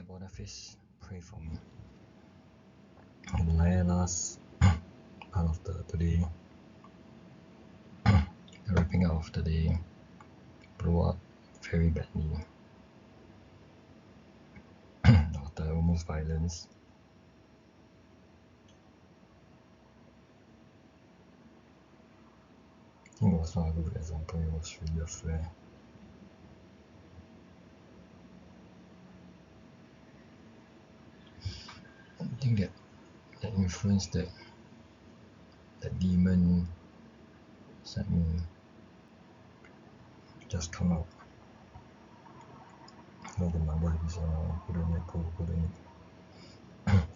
Saint Boniface, pray for me. In the last part of the day, the wrapping up of the day blew up very badly. After almost violence, I think it was not a good example, it was really a flare. I think that influence, that demon inside me just come out. All the number is couldn't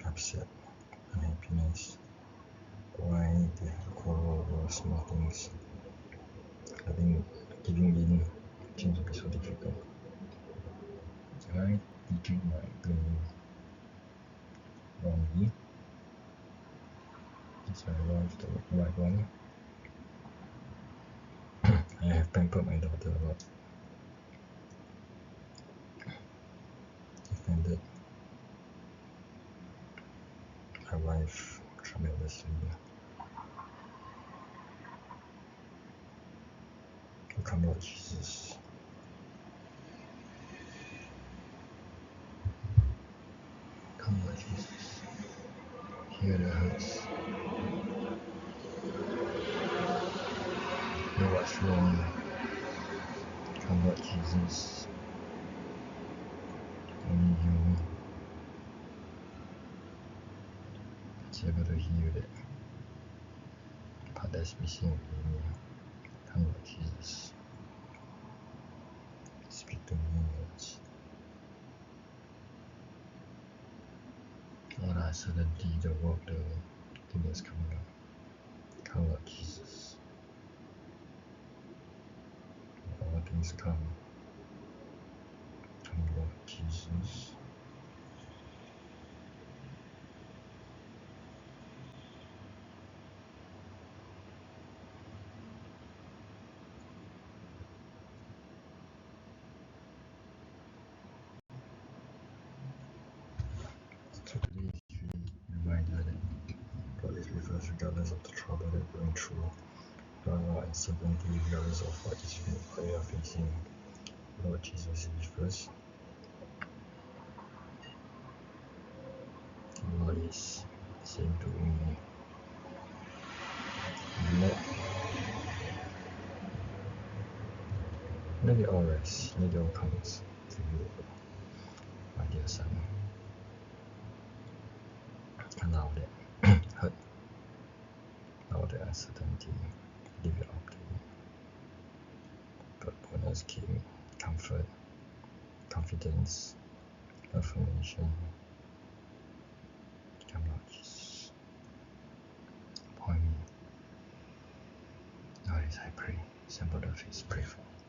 upset, unhappiness. Why they quarrel over small things? I think giving in seems to be so difficult. Am I teaching my brain wrongly? Is my life the right one? I have pampered my daughter a lot. Defended my wife tremendously. Come Lord Jesus. Come Lord Jesus. Hear their hurts. Know what's wrong. Come Lord Jesus. Only you is able to heal that part that's missing in me. Come Lord Jesus. Speak to me, Lord. Lord, I certainty the work, the thing that's coming up. Come Lord Jesus. All things come. Come Lord Jesus. So today is really a reminder that God is with us regardless of the trouble that we're going through, regardless of uncertainty, regardless of what we are facing. Lord Jesus is with us. The Lord is saying to me, let it all rest, let it all come to you, my dear son. Allow that hurt, allow that uncertainty, leave it up to you. But bonus came comfort, confidence, affirmation. Come Lord Jesus. Point me. Lord, as I pray, Saint Boniface, pray for me.